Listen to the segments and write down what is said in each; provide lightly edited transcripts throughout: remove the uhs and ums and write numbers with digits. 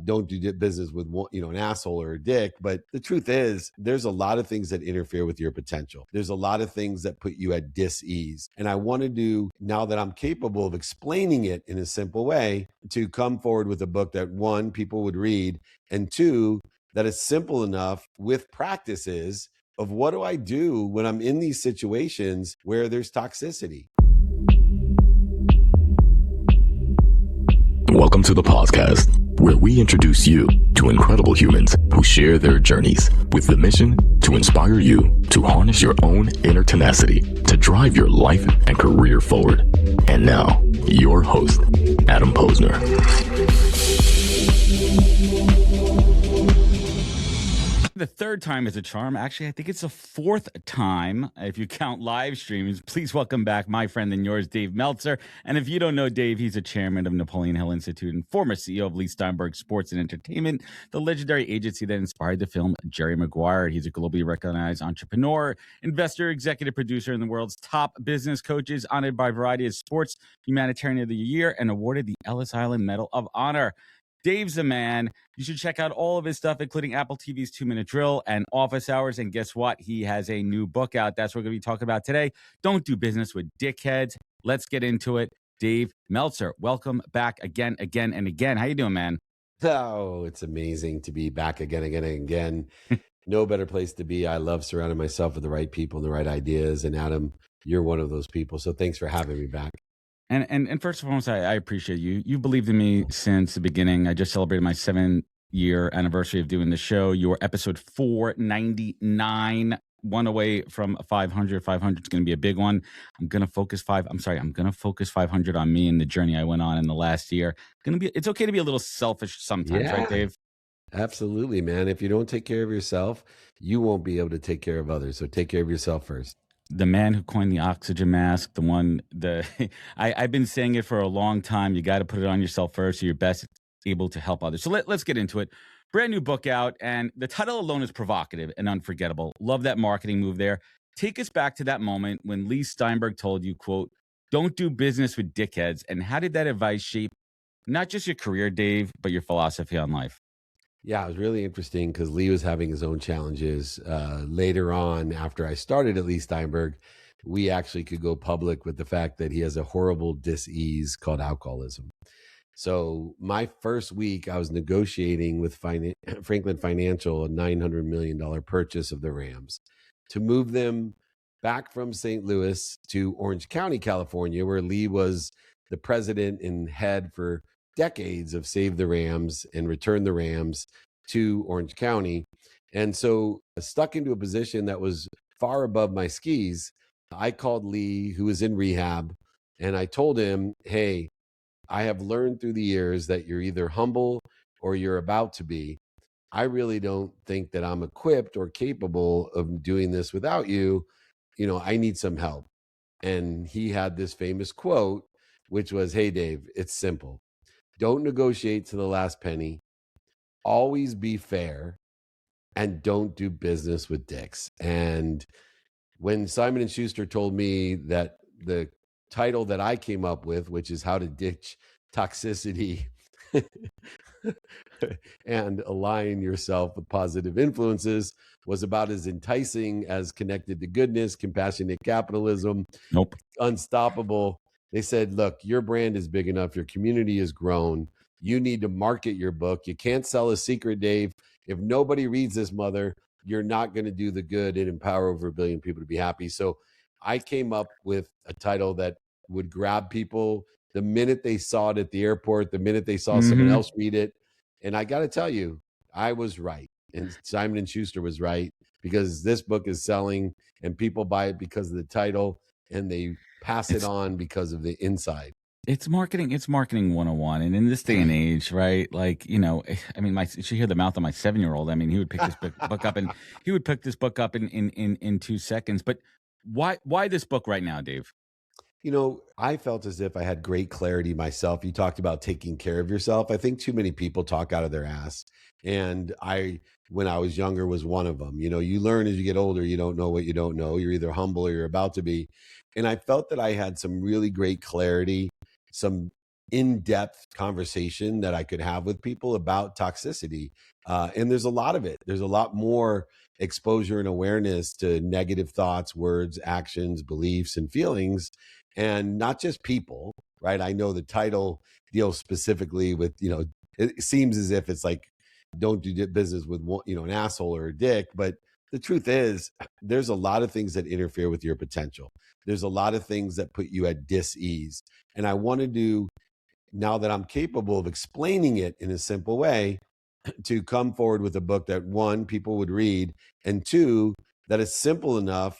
don't do business with an asshole or a dick. But the truth is, there's a lot of things that interfere with your potential. There's a lot of things that put you at dis-ease. And I wanted to, now that I'm capable of explaining it in a simple way, to come forward with a book that, one, people would read, and two, that is simple enough with practices of what do I do when I'm in these situations where there's toxicity. Welcome to the podcast, where we introduce you to incredible humans who share their journeys with the mission to inspire you to harness your own inner tenacity to drive your life and career forward. And now, your host, Adam Posner. The third time is a charm. Actually, I think it's the fourth time, if you count live streams. Please welcome back my friend and yours, Dave Meltzer. And if you don't know Dave, he's a chairman of Napoleon Hill Institute and former CEO of Steinberg Sports and Entertainment, the legendary agency that inspired the film Jerry Maguire. He's a globally recognized entrepreneur, investor, executive producer, and the world's top business coaches, honored by a variety of sports humanitarian of the year, and awarded the Ellis Island Medal of Honor. Dave's the man. You should check out all of his stuff, including Apple TV's 2-Minute Drill and Office Hours. And guess what? He has a new book out. That's what we're going to be talking about today. Don't do business with dickheads. Let's get into it. Dave Meltzer, welcome back again. How you doing, man? Oh, it's amazing to be back again. No better place to be. I love surrounding myself with the right people and the right ideas. And Adam, you're one of those people. So thanks for having me back. And first and foremost, I appreciate you. You believed in me since the beginning. I just celebrated my 7-year anniversary of doing the show. You were episode 499, one away from 500. 500 is going to be a big one. I'm going to focus 500 on me and the journey I went on in the last year. It's okay to be a little selfish sometimes, right, Dave? Absolutely, man. If you don't take care of yourself, you won't be able to take care of others. So take care of yourself first. The man who coined the oxygen mask, I've been saying it for a long time. You got to put it on yourself first so you're best able to help others. So let's get into it. Brand new book out, and the title alone is provocative and unforgettable. Love that marketing move there. Take us back to that moment when Lee Steinberg told you, quote, "Don't do business with dickheads." And how did that advice shape not just your career, Dave, but your philosophy on life? Yeah, it was really interesting because Lee was having his own challenges. Later on, after I started at Lee Steinberg, we actually could go public with the fact that he has a horrible dis-ease called alcoholism. So my first week, I was negotiating with Franklin Financial, a $900 million purchase of the Rams, to move them back from St. Louis to Orange County, California, where Lee was the president and head for decades of Save the Rams and Return the Rams to Orange County. And so stuck into a position that was far above my skis, I called Lee, who was in rehab, and I told him, hey, I have learned through the years that you're either humble or you're about to be. I really don't think that I'm equipped or capable of doing this without you. I need some help. And he had this famous quote, which was, hey, Dave, it's simple. Don't negotiate to the last penny. Always be fair, and don't do business with dicks. And when Simon & Schuster told me that the title that I came up with, which is How to Ditch Toxicity and Align Yourself with Positive Influences, was about as enticing as Connected to Goodness, Compassionate Capitalism, Unstoppable. They said, look, your brand is big enough. Your community has grown. You need to market your book. You can't sell a secret, Dave. If nobody reads this, mother, you're not going to do the good and empower over 1 billion people to be happy. So I came up with a title that would grab people the minute they saw it at the airport, the minute they saw someone else read it. And I got to tell you, I was right. And Simon & Schuster was right, because this book is selling and people buy it because of the title, and they pass it on because of the inside. It's marketing 101. And in this day and age, right? Like, you should hear the mouth of my 7-year-old. I mean, he would pick this book up and he would pick this book up in 2 seconds. But why this book right now, Dave? I felt as if I had great clarity myself. You talked about taking care of yourself. I think too many people talk out of their ass. And when I was younger, was one of them. You learn as you get older, you don't know what you don't know. You're either humble or you're about to be. And I felt that I had some really great clarity, some in-depth conversation that I could have with people about toxicity. And there's a lot of it. There's a lot more exposure and awareness to negative thoughts, words, actions, beliefs, and feelings, and not just people, right? I know the title deals specifically with, it seems as if it's like, don't do business with an asshole or a dick. But the truth is, there's a lot of things that interfere with your potential. There's a lot of things that put you at dis-ease. And I want to do, now that I'm capable of explaining it in a simple way, to come forward with a book that, one, people would read, and two, that is simple enough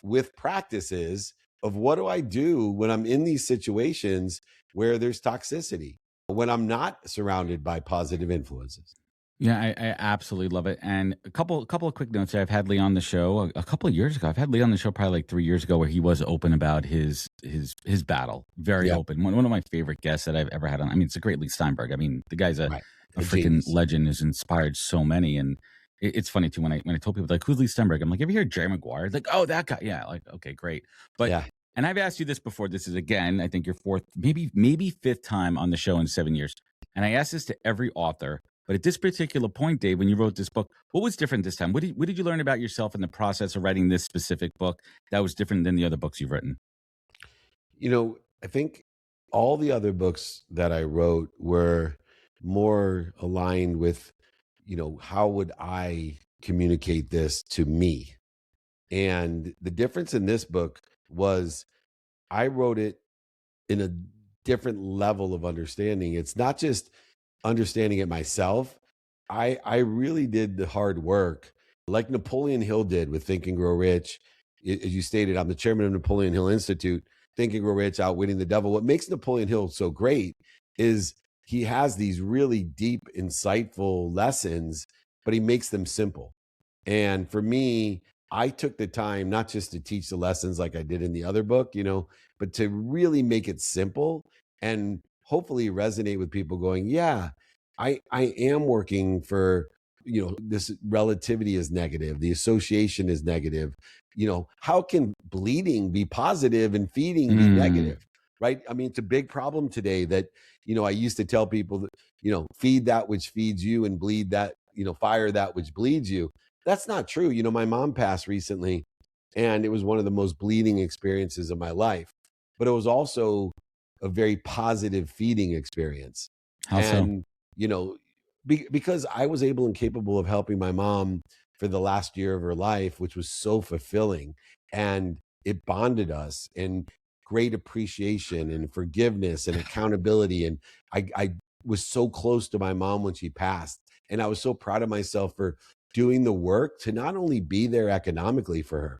with practices of what do I do when I'm in these situations where there's toxicity, when I'm not surrounded by positive influences. Yeah, I absolutely love it. And a couple of quick notes. I've had Lee on the show a couple of years ago. I've had Lee on the show probably like 3 years ago, where he was open about his battle, very Yeah. open. One of my favorite guests that I've ever had on. I mean, it's a great Lee Steinberg. I mean, the guy's a Right. freaking Genius. legend, has inspired so many. And it's funny too when I told people like, who's Lee Steinberg? I'm like, have you heard Jerry Maguire? Like, oh, that guy. Yeah, like, okay, great. But Yeah. and I've asked you this before. This is again, I think your fourth, maybe fifth time on the show in 7 years. And I ask this to every author. But at this particular point, Dave, when you wrote this book, what was different this time? What did you learn about yourself in the process of writing this specific book that was different than the other books you've written? I think all the other books that I wrote were more aligned with, how would I communicate this to me? And the difference in this book was I wrote it in a different level of understanding. It's not just understanding it myself. I really did the hard work, like Napoleon Hill did with Think and Grow Rich. As you stated, I'm the chairman of Napoleon Hill Institute. Think and Grow Rich, Outwitting the Devil. What makes Napoleon Hill so great is he has these really deep, insightful lessons, but he makes them simple. And for me, I took the time not just to teach the lessons like I did in the other book, but to really make it simple and hopefully resonate with people going, yeah, I am working for, this relativity is negative. The association is negative. How can bleeding be positive and feeding be negative? Right. I mean, it's a big problem today that, I used to tell people that, feed that which feeds you and bleed that, fire that which bleeds you. That's not true. My mom passed recently, and it was one of the most bleeding experiences of my life, but it was also a very positive feeding experience. How so? And, because I was able and capable of helping my mom for the last year of her life, which was so fulfilling, and it bonded us, and great appreciation and forgiveness and accountability. And I was so close to my mom when she passed. And I was so proud of myself for doing the work to not only be there economically for her,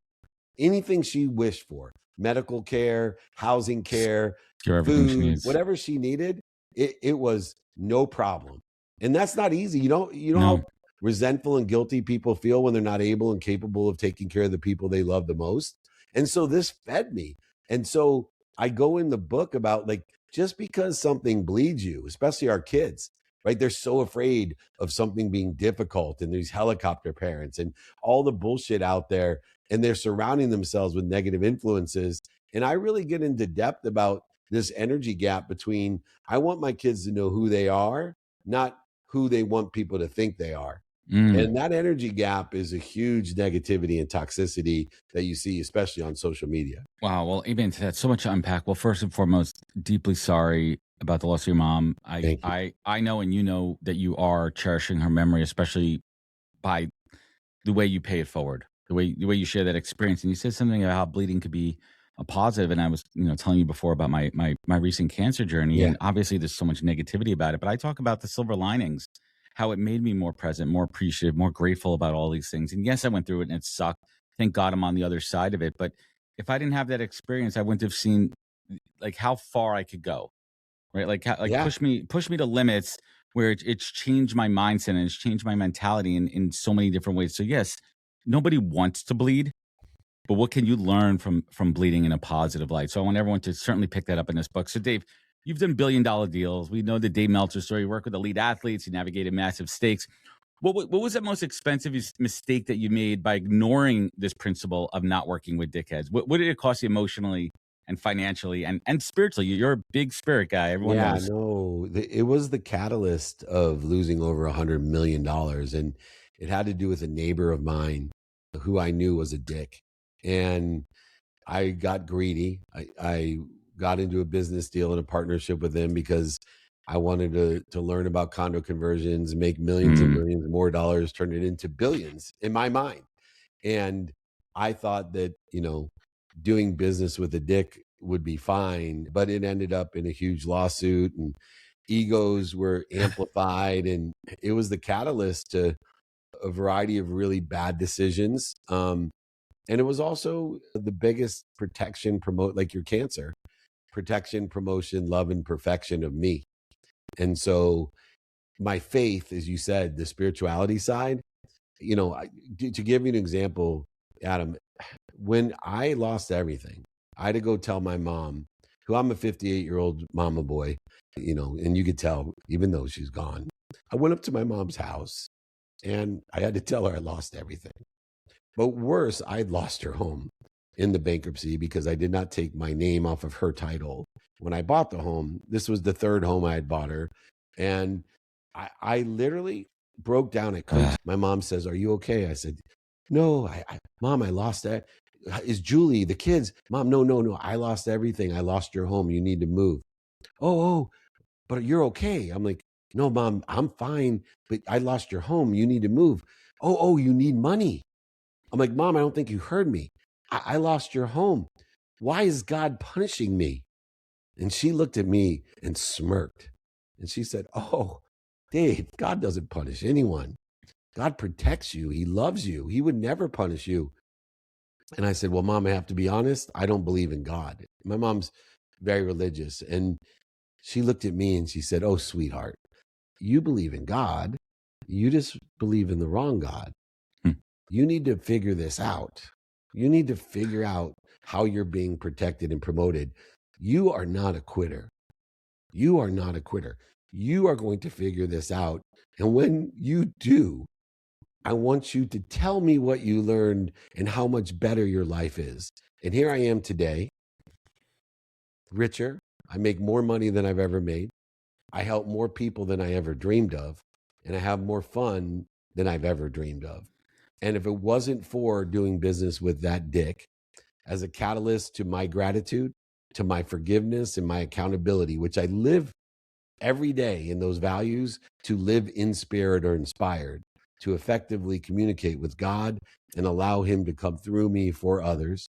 anything she wished for, medical care, housing care, Everything she food, needs. whatever she needed, it was no problem. And that's not easy. You know No. how resentful and guilty people feel when they're not able and capable of taking care of the people they love the most. And so this fed me. And so I go in the book about, like, just because something bleeds you, especially our kids, right? They're so afraid of something being difficult, and these helicopter parents and all the bullshit out there, and they're surrounding themselves with negative influences. And I really get into depth about this energy gap between, I want my kids to know who they are, not who they want people to think they are. And that energy gap is a huge negativity and toxicity that you see, especially on social media. Wow. Well, amen to that. So much to unpack. Well, first and foremost, deeply sorry about the loss of your mom. Thank you. I know, and you know, that you are cherishing her memory, especially by the way you pay it forward, the way you share that experience. And you said something about how bleeding could be a positive. And I was, telling you before about my recent cancer journey. Yeah. And obviously there's so much negativity about it, but I talk about the silver linings, how it made me more present, more appreciative, more grateful about all these things. And yes, I went through it and it sucked. Thank God I'm on the other side of it. But if I didn't have that experience, I wouldn't have seen like how far I could go, right? Like, Yeah. push me to limits where it's changed my mindset and it's changed my mentality in so many different ways. So yes, nobody wants to bleed, but what can you learn from bleeding in a positive light? So I want everyone to certainly pick that up in this book. So Dave, you've done billion-dollar deals. We know the Dave Meltzer story. You work with elite athletes. You navigated massive stakes. What was the most expensive mistake that you made by ignoring this principle of not working with dickheads? What did it cost you emotionally and financially and spiritually. You're a big spirit guy. Everyone Yeah, knows. no, it was the catalyst of losing over $100 million, and it had to do with a neighbor of mine who I knew was a dick, and I got greedy. I got into a business deal and a partnership with him because I wanted to learn about condo conversions, make millions and Mm. millions more dollars, turn it into billions in my mind. And I thought that, doing business with a dick would be fine, but it ended up in a huge lawsuit and egos were amplified. And it was the catalyst to a variety of really bad decisions. And it was also the biggest protection, promote like your cancer, protection, promotion, love, and perfection of me. And so my faith, as you said, the spirituality side, to give you an example, Adam, when I lost everything, I had to go tell my mom, who I'm a 58-year-old mama boy, and you could tell, even though she's gone, I went up to my mom's house and I had to tell her I lost everything. But worse, I'd lost her home in the bankruptcy because I did not take my name off of her title. When I bought the home, this was the third home I had bought her. And I literally broke down. I couldn't. My mom says, "Are you okay?" I said, "No, Mom, I lost that. Is Julie, the kids? Mom, no, no, no. I lost everything. I lost your home. You need to move." Oh, but you're okay. I'm like, "No, Mom, I'm fine. But I lost your home. You need to move." Oh, you need money. I'm like, "Mom, I don't think you heard me. I lost your home. Why is God punishing me?" And she looked at me and smirked. And she said, "Oh, Dave, God doesn't punish anyone. God protects you. He loves you. He would never punish you." And I said, "Well, Mom, I have to be honest. I don't believe in God." My mom's very religious. And she looked at me and she said, "Oh, sweetheart, you believe in God. You just believe in the wrong God. Hmm. You need to figure this out. You need to figure out how you're being protected and promoted. You are not a quitter. You are not a quitter. You are going to figure this out. And when you do, I want you to tell me what you learned and how much better your life is." And here I am today, richer. I make more money than I've ever made. I help more people than I ever dreamed of. And I have more fun than I've ever dreamed of. And if it wasn't for doing business with that dick as a catalyst to my gratitude, to my forgiveness, and my accountability, which I live every day in those values, to live in spirit or inspired, to effectively communicate with God and allow Him to come through me for others,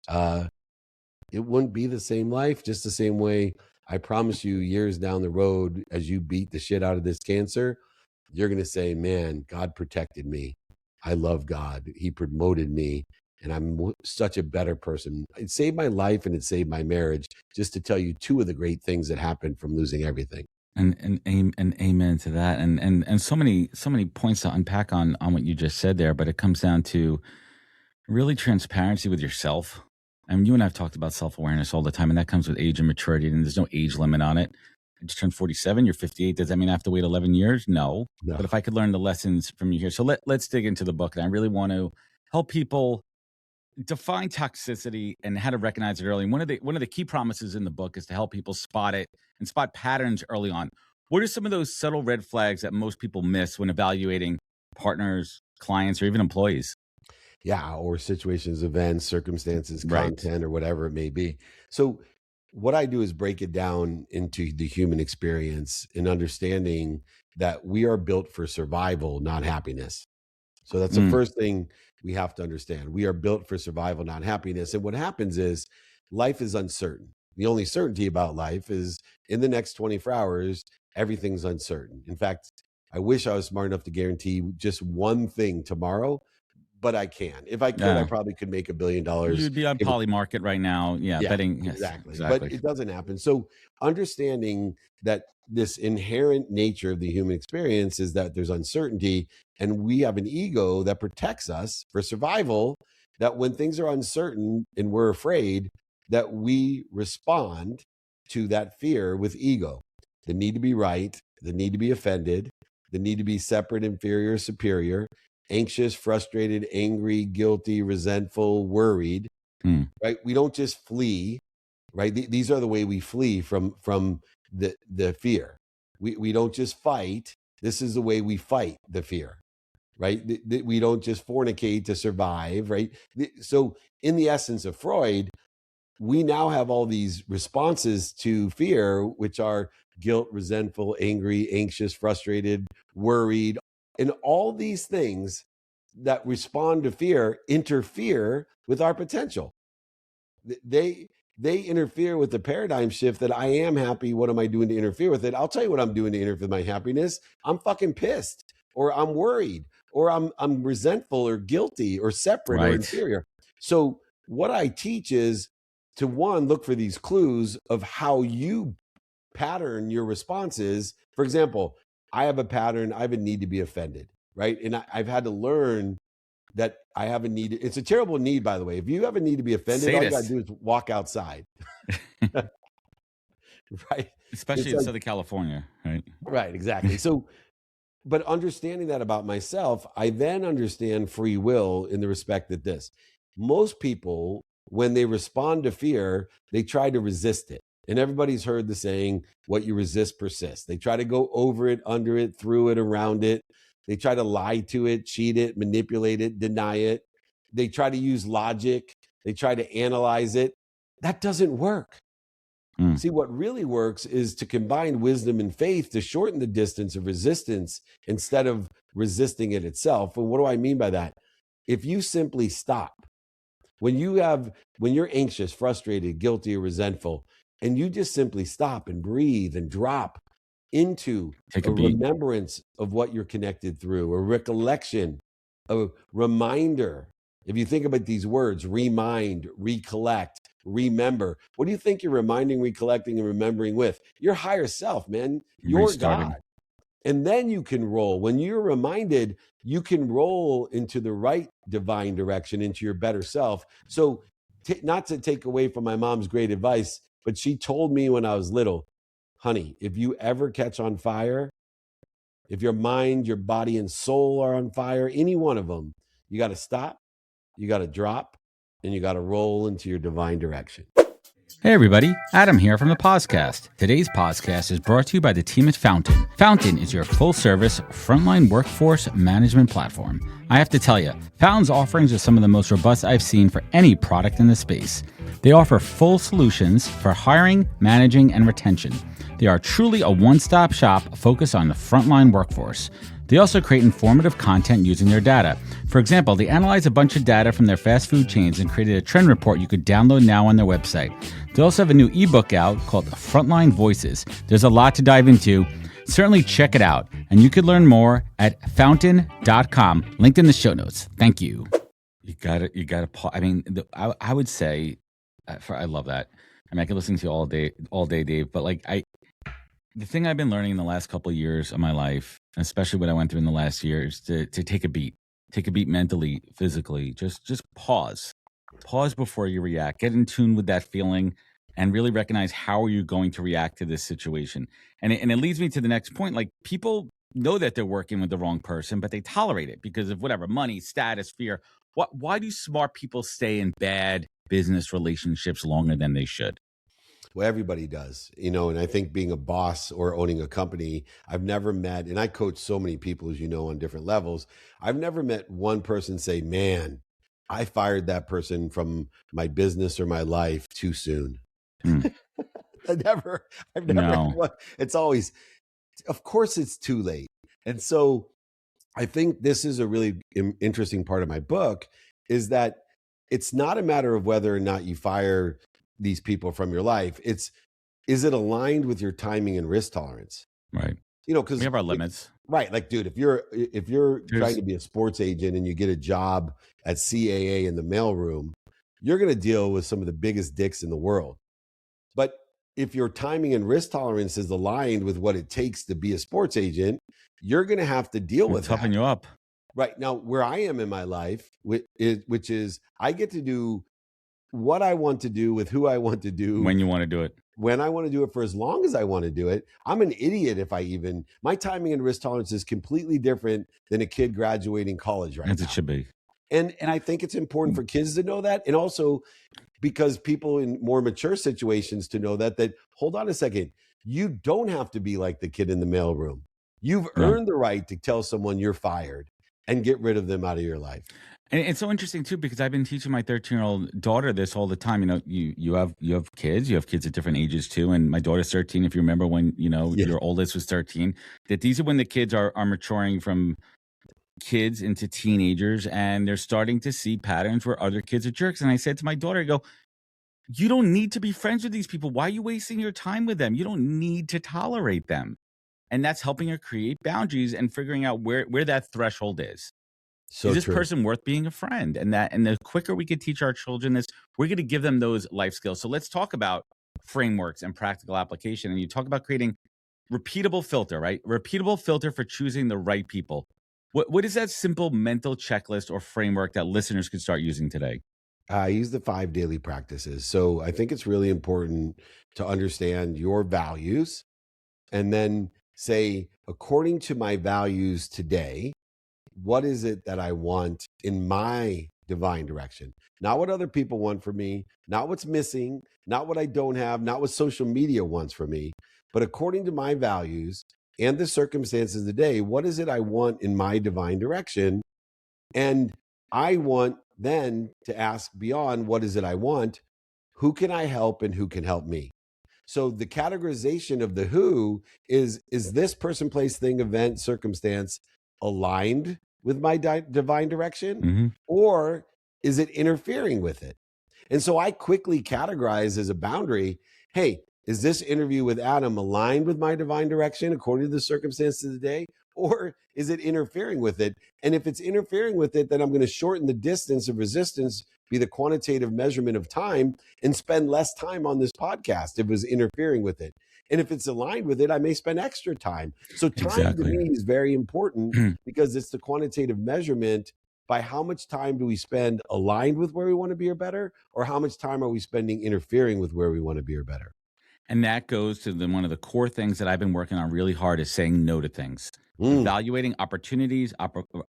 it wouldn't be the same life. Just the same way, I promise you, years down the road, as you beat the shit out of this cancer, you're going to say, "Man, God protected me. I love God. He promoted me. And I'm such a better person." It saved my life and it saved my marriage, just to tell you two of the great things that happened from losing everything. And amen to that. And so many points to unpack on what you just said there, but it comes down to really transparency with yourself. I mean, you and I have talked about self-awareness all the time, and that comes with age and maturity, and there's no age limit on it. I just turned 47, you're 58. Does that mean I have to wait 11 years? No. No. But if I could learn the lessons from you here. So let's dig into the book. And I really want to help people define toxicity and how to recognize it early. And one of the key promises in the book is to help people spot it and spot patterns early on. What are some of those subtle red flags that most people miss when evaluating partners, clients, or even employees? Yeah, or situations, events, circumstances, Right. content, or whatever it may be. So, what I do is break it down into the human experience and understanding that we are built for survival, not happiness. So, that's the first thing we have to understand. We are built for survival, not happiness. And what happens is life is uncertain. The only certainty about life is in the next 24 hours, everything's uncertain. In fact, I wish I was smart enough to guarantee just one thing tomorrow, but I can. If I could, I Yeah. probably could make $1 billion. You'd be on Poly Market right now. Yeah, Yeah, betting. Yes, exactly. But exactly. it doesn't happen. So understanding that this inherent nature of the human experience is that there's uncertainty, and we have an ego that protects us for survival, that when things are uncertain and we're afraid, that we respond to that fear with ego. The need to be right, the need to be offended, the need to be separate, inferior, superior, anxious, frustrated, angry, guilty, resentful, worried. Hmm. Right? We don't just flee. right? These are the way we flee from the fear. We don't just fight. This is the way we fight the fear, right? We don't just fornicate to survive, right? So in the essence of Freud, we now have all these responses to fear, which are guilt, resentful, angry, anxious, frustrated, worried, and all these things that respond to fear interfere with our potential. They interfere with the paradigm shift that I am happy. What am I doing to interfere with it? I'll tell you what I'm doing to interfere with my happiness. I'm fucking pissed, or I'm worried, or I'm resentful or guilty or separate or inferior. So what I teach is to, one, look for these clues of how you pattern your responses. For example, I have a pattern. I have a need to be offended, right? And I've had to learn that I have a need. It's a terrible need, by the way. If you have a need to be offended, all you got to do is walk outside. Right? Especially in Southern California, right? Right, exactly. So, but understanding that about myself, I then understand free will in the respect that most people, when they respond to fear, they try to resist it. And everybody's heard the saying, what you resist persists. They try to go over it, under it, through it, around it. They try to lie to it, cheat it, manipulate it, deny it. They try to use logic. They try to analyze it. That doesn't work. See, what really works is to combine wisdom and faith to shorten the distance of resistance instead of resisting it itself. And what do I mean by that? If you simply stop, when you're anxious, frustrated, guilty, or resentful, and you just simply stop and breathe and drop into a remembrance of what you're connected through, a recollection, a reminder. If you think about these words, remind, recollect, remember, what do you think you're reminding, recollecting, and remembering with? Your higher self, man, your God. And then you can roll. When you're reminded, you can roll into the right divine direction, into your better self. So not to take away from my mom's great advice, but she told me when I was little, honey, if you ever catch on fire, if your mind, your body, and soul are on fire, any one of them, you got to stop, you got to drop, and you got to roll into your divine direction. Hey everybody, Adam here from the Podcast. Today's podcast is brought to you by the team at Fountain. Fountain is your full-service frontline workforce management platform. I have to tell you, Fountain's offerings are some of the most robust I've seen for any product in the space. They offer full solutions for hiring, managing, and retention. They are truly a one-stop shop focused on the frontline workforce. They also create informative content using their data. For example, they analyze a bunch of data from their fast food chains and created a trend report you could download now on their website. They also have a new ebook out called Frontline Voices. There's a lot to dive into. Certainly check it out. And you could learn more at fountain.com, linked in the show notes. Thank you. You got to, I mean, I would say, I love that. I mean, I could listen to you all day, Dave, but the thing I've been learning in the last couple of years of my life, especially what I went through in the last year, is to take a beat mentally, physically. Just pause before you react. Get in tune with that feeling, and really recognize how are you going to react to this situation. And it leads me to the next point. Like, people know that they're working with the wrong person, but they tolerate it because of whatever, money, status, fear. Why do smart people stay in bad business relationships longer than they should? Well, everybody does, and I think being a boss or owning a company, I've never met, and I coach so many people, as you know, on different levels. I've never met one person say, man, I fired that person from my business or my life too soon. I've never, no. It's always, of course it's too late. And so I think this is a really interesting part of my book, is that it's not a matter of whether or not you fire these people from your life. Is it aligned with your timing and risk tolerance? Right. Because we have our limits. Right. Like, dude, if you're trying to be a sports agent and you get a job at CAA in the mailroom, you're going to deal with some of the biggest dicks in the world. But if your timing and risk tolerance is aligned with what it takes to be a sports agent, you're going to have to deal with that. Toughen you up. Right. Now, where I am in my life, which is I get to do what I want to do with who I want to do. When you want to do it. When I want to do it for as long as I want to do it. I'm an idiot if my timing and risk tolerance is completely different than a kid graduating college right now. As it should be. And I think it's important for kids to know that. And also because people in more mature situations to know that hold on a second, you don't have to be like the kid in the mailroom. You've Yeah. earned the right to tell someone you're fired and get rid of them out of your life. And it's so interesting too, because I've been teaching my 13-year-old daughter this all the time. You know, you have kids at different ages too. And my daughter's 13. If you remember when, Yeah. your oldest was 13, that these are when the kids are maturing from kids into teenagers, and they're starting to see patterns where other kids are jerks. And I said to my daughter, I go, you don't need to be friends with these people. Why are you wasting your time with them? You don't need to tolerate them. And that's helping her create boundaries and figuring out where that threshold is. So Is this true. person worth being a friend? And the quicker we could teach our children this, we're going to give them those life skills. So let's talk about frameworks and practical application. And you talk about creating repeatable filter, right? Repeatable filter for choosing the right people. What is that simple mental checklist or framework that listeners could start using today? I use the 5 daily practices. So I think it's really important to understand your values and then say, according to my values today, what is it that I want in my divine direction? Not what other people want for me, not what's missing, not what I don't have, not what social media wants for me, but according to my values and the circumstances of the day, what is it I want in my divine direction? And I want then to ask beyond what is it I want, who can I help and who can help me? So the categorization of the who is this person, place, thing, event, circumstance aligned with my divine direction, or is it interfering with it? And so I quickly categorize as a boundary, hey, is this interview with Adam aligned with my divine direction according to the circumstances of the day? Or is it interfering with it? And if it's interfering with it, then I'm going to shorten the distance of resistance, be the quantitative measurement of time, and spend less time on this podcast if it was interfering with it. And if it's aligned with it, I may spend extra time. So time to me is very important because it's the quantitative measurement by how much time do we spend aligned with where we want to be or better, or how much time are we spending interfering with where we want to be or better? And that goes to one of the core things that I've been working on really hard is saying no to things. Evaluating opportunities,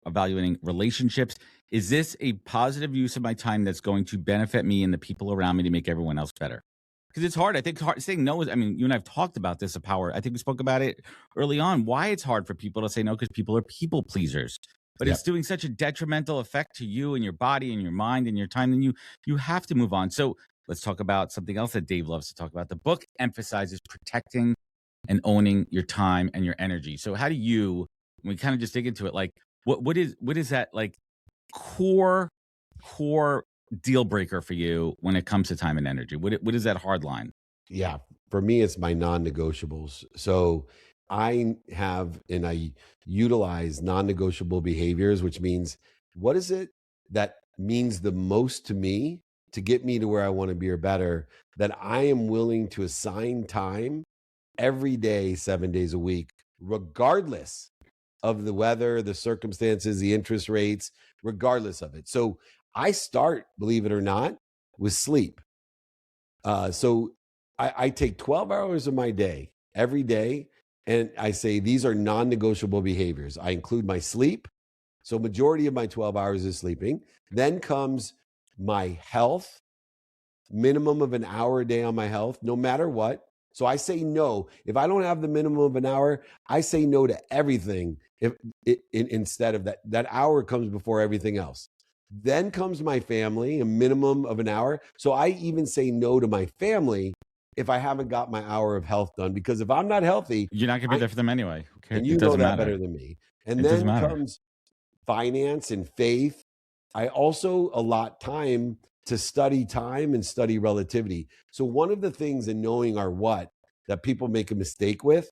evaluating relationships. Is this a positive use of my time that's going to benefit me and the people around me to make everyone else better? Because it's hard. I think saying no is, I mean, you and I have talked about this, the power. I think we spoke about it early on, why it's hard for people to say no, because people are people pleasers. But it's doing such a detrimental effect to you and your body and your mind and your time, then you have to move on. So let's talk about something else that Dave loves to talk about. The book emphasizes protecting and owning your time and your energy. So how do you, when we kind of just dig into it, like what is that like core deal breaker for you when it comes to time and energy? What is that hard line? Yeah, for me, it's my non-negotiables. So I have and I utilize non-negotiable behaviors, which means what is it that means the most to me to get me to where I want to be or better, that I am willing to assign time every day, 7 days a week, regardless of the weather, the circumstances, the interest rates, regardless of it. So I start, believe it or not, with sleep. So I take 12 hours of my day every day, and I say these are non-negotiable behaviors. I include my sleep. So majority of my 12 hours is sleeping. Then comes my health, minimum of an hour a day on my health, no matter what. So I say no. If I don't have the minimum of an hour, I say no to everything. Instead of that hour comes before everything else. Then comes my family, a minimum of an hour. So I even say no to my family if I haven't got my hour of health done, because if I'm not healthy, you're not gonna be there for them anyway. And you know that better than me. And then comes finance and faith. I also allot time to study time and study relativity. So one of the things in knowing our what that people make a mistake with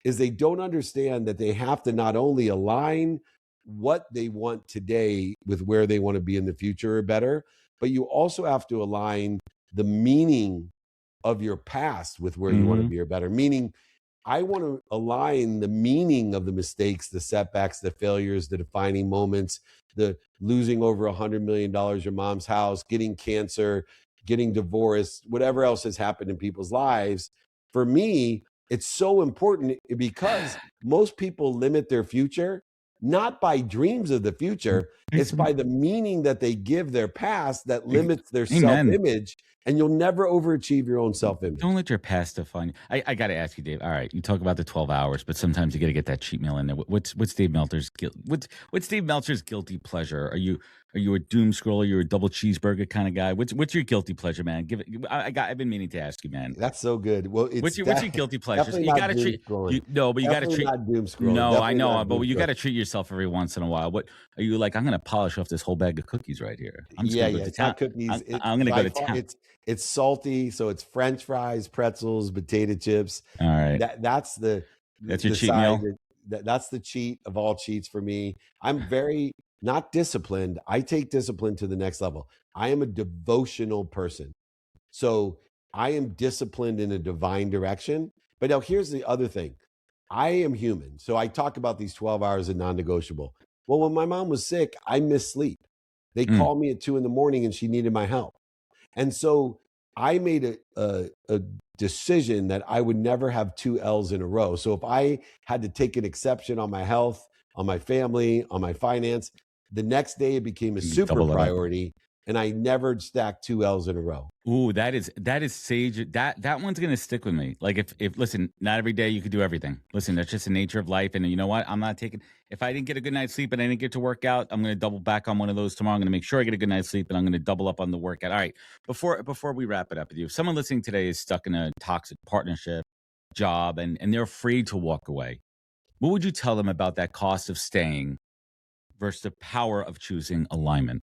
is they don't understand that they have to not only align what they want today with where they want to be in the future or better, but you also have to align the meaning of your past with where you want to be or better. Meaning, I want to align the meaning of the mistakes, the setbacks, the failures, the defining moments, the losing over $100 million, your mom's house, getting cancer, getting divorced, whatever else has happened in people's lives. For me, it's so important because most people limit their future not by dreams of the future. It's by the meaning that they give their past that limits their Amen. self-image, and you'll never overachieve your own self-image. Don't let your past define you. I got to ask you, Dave. All right, you talk about the 12 hours, but sometimes you got to get that cheat meal in there. What's Dave Meltzer's what's Dave Meltzer's guilty pleasure? Are you a doom scroller? You're a double cheeseburger kind of guy. What's your guilty pleasure, man? Give it. I've been meaning to ask you, man. That's so good. Well, what's your guilty pleasure? You got to treat. But you got to treat. Not doom scrolling. No, Definitely I know, but you got to treat yourself every once in a while. What are you like? I'm going to polish off this whole bag of cookies right here. I'm just going to go to town. Cookies. I'm going to go to town. It's salty, so it's French fries, pretzels, potato chips. All right, that's your cheat meal. That's the cheat of all cheats for me. I'm very not disciplined. I take discipline to the next level. I am a devotional person, so I am disciplined in a divine direction. But now here's the other thing: I am human, so I talk about these 12 hours of non-negotiable. Well, when my mom was sick, I missed sleep. They called me at 2 a.m, and she needed my help. And so I made a decision that I would never have 2 L's in a row. So if I had to take an exception on my health, on my family, on my finance, the next day it became a super priority, and I never stacked 2 L's in a row. Ooh, that is sage. That one's gonna stick with me. Like if listen, not every day you could do everything. Listen, that's just the nature of life. And you know what? I'm not taking. If I didn't get a good night's sleep and I didn't get to work out, I'm gonna double back on one of those tomorrow. I'm gonna make sure I get a good night's sleep, and I'm gonna double up on the workout. All right. Before we wrap it up with you, if someone listening today is stuck in a toxic partnership, job, and they're afraid to walk away, what would you tell them about that cost of staying versus the power of choosing alignment?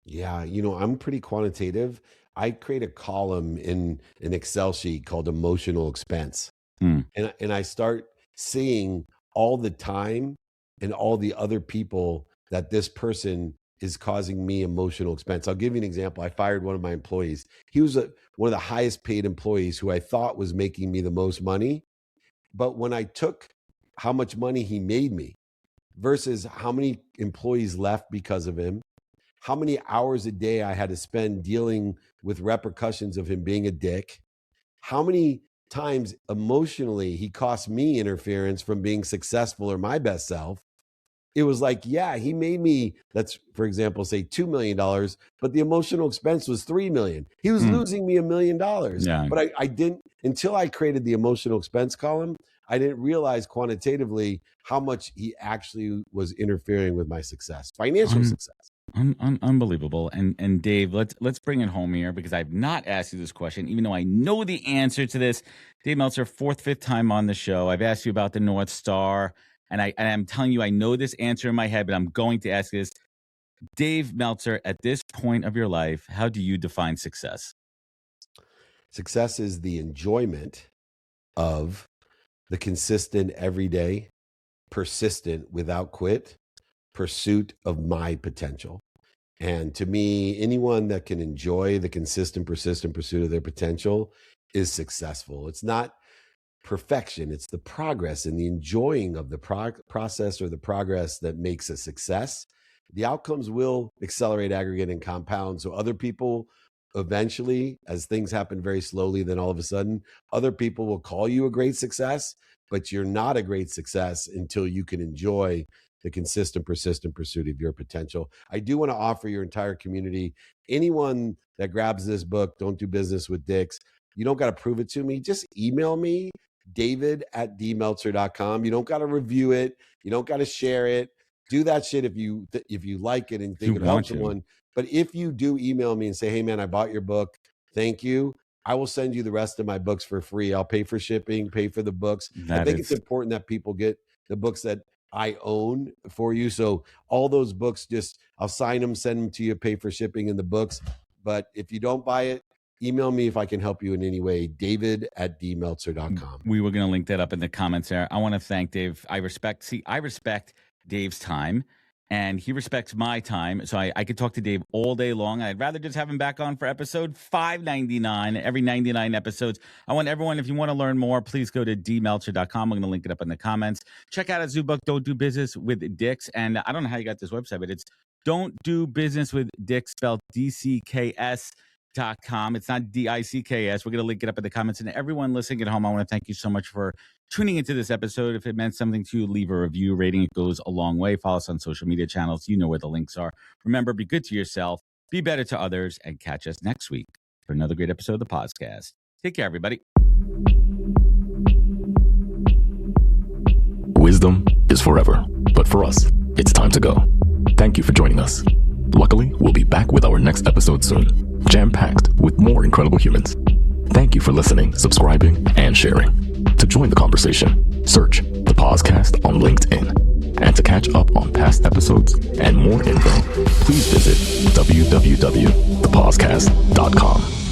Yeah, I'm pretty quantitative. I create a column in an Excel sheet called emotional expense. And I start seeing all the time and all the other people that this person is causing me emotional expense. I'll give you an example. I fired one of my employees. He was one of the highest paid employees who I thought was making me the most money. But when I took how much money he made me versus how many employees left because of him, how many hours a day I had to spend dealing with repercussions of him being a dick, how many times emotionally he cost me interference from being successful or my best self. It was like, yeah, he made me, let's, for example, say $2 million, but the emotional expense was $3 million. He was losing me $1 million. Yeah. But I didn't, until I created the emotional expense column, I didn't realize quantitatively how much he actually was interfering with my success, financial success. Unbelievable. And Dave, let's bring it home here, because I've not asked you this question, even though I know the answer to this. Dave Meltzer, 4th, 5th time on the show. I've asked you about the North Star, and I'm telling you, I know this answer in my head, but I'm going to ask this. Dave Meltzer, at this point of your life, how do you define success? Success is the enjoyment of the consistent, everyday, persistent, without quit pursuit of my potential. And to me, anyone that can enjoy the consistent, persistent pursuit of their potential is successful. It's not perfection, it's the progress and the enjoying of the process or the progress that makes a success. The outcomes will accelerate, aggregate, and compound. So other people eventually, as things happen very slowly, then all of a sudden, other people will call you a great success, but you're not a great success until you can enjoy the consistent, persistent pursuit of your potential. I do want to offer your entire community, anyone that grabs this book, Don't Do Business with Dicks, you don't got to prove it to me. Just email me, david@dmeltzer.com. You don't got to review it. You don't got to share it. Do that shit if you like it and think it helps someone. But if you do email me and say, hey man, I bought your book, thank you, I will send you the rest of my books for free. I'll pay for shipping, pay for the books. I think it's important that people get the books that I own for you. So all those books, I'll sign them, send them to you, pay for shipping and the books. But if you don't buy it, email me if I can help you in any way, david@dmeltzer.com. We were going to link that up in the comments there. I want to thank Dave. I respect Dave's time, and he respects my time. So I could talk to Dave all day long. I'd rather just have him back on for episode 599, every 99 episodes. I want everyone, if you want to learn more, please go to dmeltzer.com. I'm going to link it up in the comments. Check out his new book, Don't Do Business with Dicks. And I don't know how you got this website, but it's Don't Do Business with Dicks, spelled DCKS. It's not DICKS. We're going to link it up in the comments. And everyone listening at home, I want to thank you so much for tuning into this episode. If it meant something to you, leave a review. Rating it goes a long way. Follow us on social media channels. You know where the links are. Remember, be good to yourself, be better to others, and catch us next week for another great episode of the podcast. Take care, everybody. Wisdom is forever, but for us, it's time to go. Thank you for joining us. Luckily, we'll be back with our next episode soon, jam-packed with more incredible humans. Thank you for listening, subscribing, and sharing. To join the conversation, search the podcast on LinkedIn. And to catch up on past episodes and more info, please visit www.thepodcast.com.